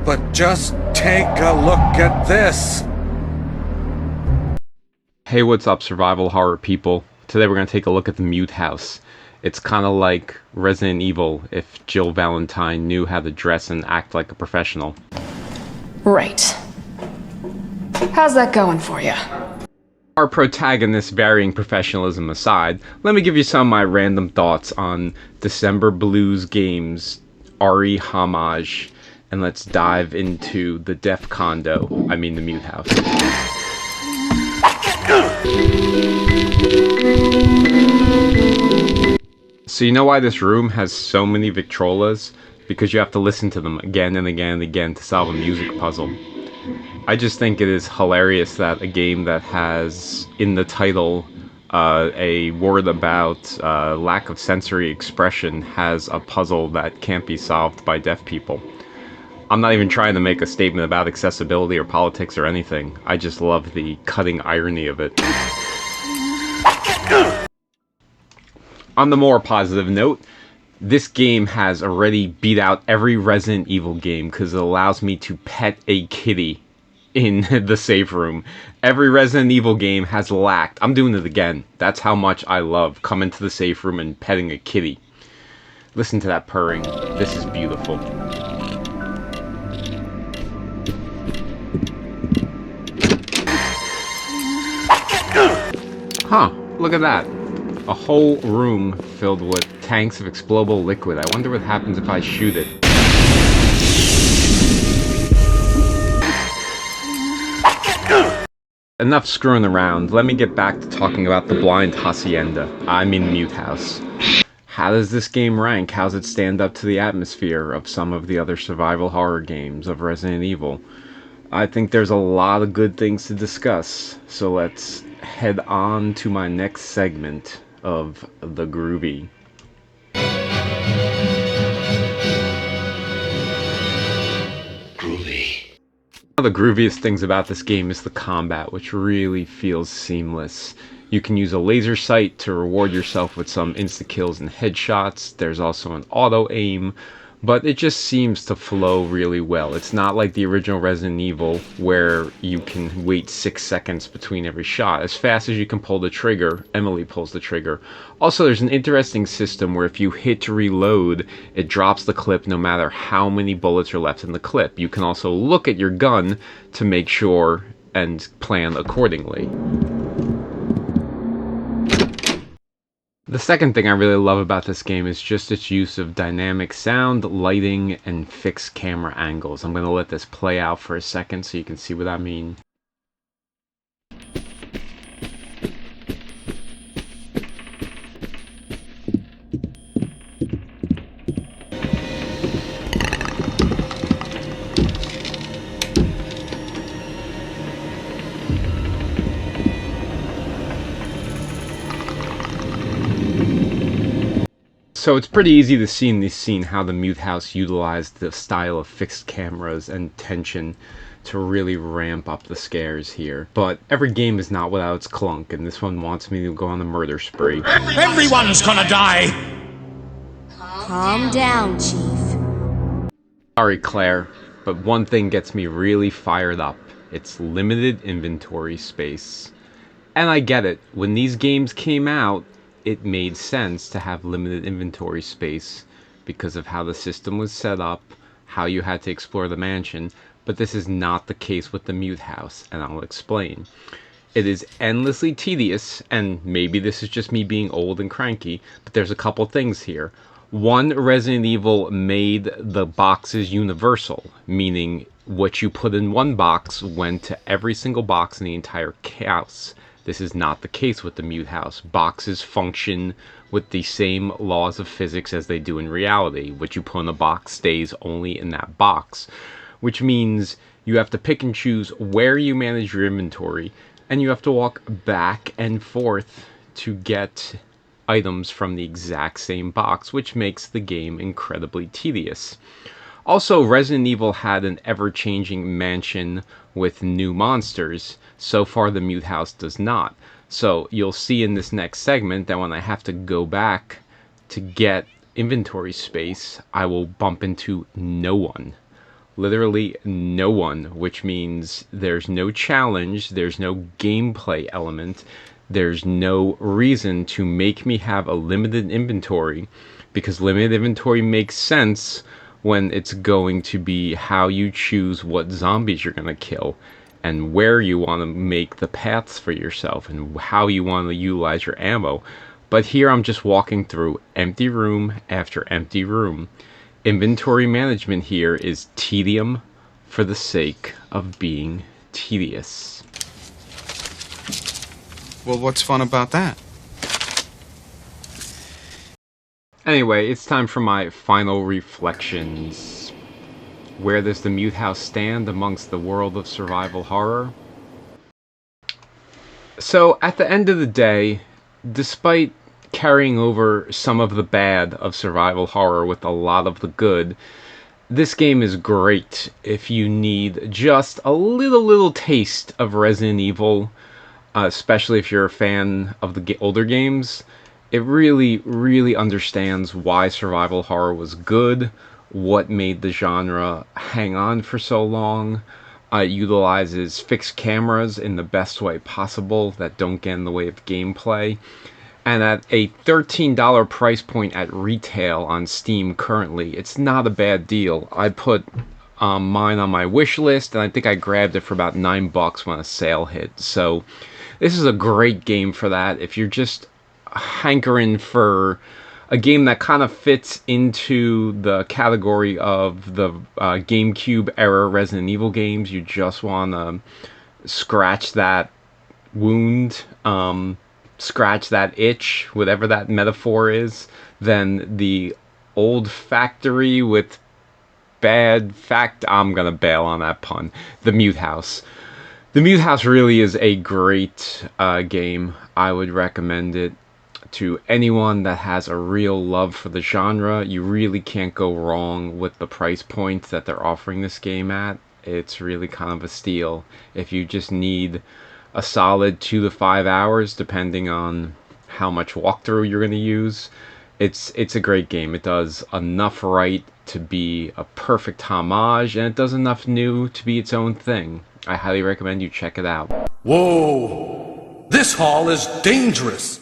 But just take a look at this! Hey, what's up, survival horror people? Today we're going to take a look at the Mute House. It's kind of like Resident Evil if Jill Valentine knew how to dress and act like a professional. Right. How's that going for you? Our protagonist's varying professionalism aside, let me give you some of my random thoughts on December Blues Games' RE Homage, and let's dive into the Def Condo, the Mute House. So you know why this room has so many Victrolas? Because you have to listen to them again and again and again to solve a music puzzle. I just think it is hilarious that a game that has in the title a word about lack of sensory expression has a puzzle that can't be solved by deaf people. I'm not even trying to make a statement about accessibility or politics or anything. I just love the cutting irony of it. On the more positive note, this game has already beat out every Resident Evil game because it allows me to pet a kitty in the safe room. Every Resident Evil game has lacked. I'm doing it again. That's how much I love coming to the safe room and petting a kitty. Listen to that purring. This is beautiful. Huh, look at that. A whole room filled with tanks of explodable liquid. I wonder what happens if I shoot it. Enough screwing around. Let me get back to talking about the Blind Hacienda. Mute House. How does this game rank? How does it stand up to the atmosphere of some of the other survival horror games of Resident Evil? I think there's a lot of good things to discuss. So let's head on to my next segment of the Groovy. Groovy. One of the grooviest things about this game is the combat, which really feels seamless. You can use a laser sight to reward yourself with some insta-kills and headshots. There's also an auto-aim, but it just seems to flow really well. It's not like the original Resident Evil where you can wait 6 seconds between every shot. As fast as you can pull the trigger, Emily pulls the trigger. Also, there's an interesting system where if you hit to reload, it drops the clip no matter how many bullets are left in the clip. You can also look at your gun to make sure and plan accordingly. The second thing I really love about this game is just its use of dynamic sound, lighting, and fixed camera angles. I'm going to let this play out for a second so you can see what I mean. So it's pretty easy to see in this scene how the Mute House utilized the style of fixed cameras and tension to really ramp up the scares here. But every game is not without its clunk, and this one wants me to go on a murder spree. Everyone's gonna die! Calm down, Chief. Sorry, Claire, but one thing gets me really fired up. It's limited inventory space. And I get it. When these games came out, it made sense to have limited inventory space because of how the system was set up, how you had to explore the mansion, but this is not the case with the Mute House, and I'll explain. It is endlessly tedious, and maybe this is just me being old and cranky, but there's a couple things here. One, Resident Evil made the boxes universal, meaning what you put in one box went to every single box in the entire house. This is not the case with the Mute House. Boxes function with the same laws of physics as they do in reality. What you put in a box stays only in that box, which means you have to pick and choose where you manage your inventory, and you have to walk back and forth to get items from the exact same box, which makes the game incredibly tedious. Also, Resident Evil had an ever-changing mansion with new monsters. So far, the Mute House does not. So you'll see in this next segment that when I have to go back to get inventory space, I will bump into no one. Literally no one, which means there's no challenge, there's no gameplay element, there's no reason to make me have a limited inventory, because limited inventory makes sense when it's going to be how you choose what zombies you're going to kill and where you want to make the paths for yourself and how you want to utilize your ammo. But here I'm just walking through empty room after empty room. Inventory management here is tedium for the sake of being tedious. Well, what's fun about that? Anyway, it's time for my final reflections. Where does the Mute House stand amongst the world of survival horror? So, at the end of the day, despite carrying over some of the bad of survival horror with a lot of the good, this game is great if you need just a little taste of Resident Evil, especially if you're a fan of the older games. It really understands why survival horror was good, what made the genre hang on for so long. It utilizes fixed cameras in the best way possible that don't get in the way of gameplay. And at a $13 price point at retail on Steam currently, it's not a bad deal. I put mine on my wish list, and I think I grabbed it for about $9 when a sale hit. So this is a great game for that. If you're just hankering for a game that kind of fits into the category of the GameCube era Resident Evil games, you just want to scratch that wound, scratch that itch, whatever that metaphor is, then the old factory with bad fact, I'm gonna bail on that pun, the Mute House. The Mute House really is a great game. I would recommend it to anyone that has a real love for the genre. You really can't go wrong with the price point that they're offering this game at. It's really kind of a steal. If you just need a solid 2 to 5 hours, depending on how much walkthrough you're going to use, it's a great game. It does enough right to be a perfect homage, and it does enough new to be its own thing. I highly recommend you check it out. Whoa! This hall is dangerous!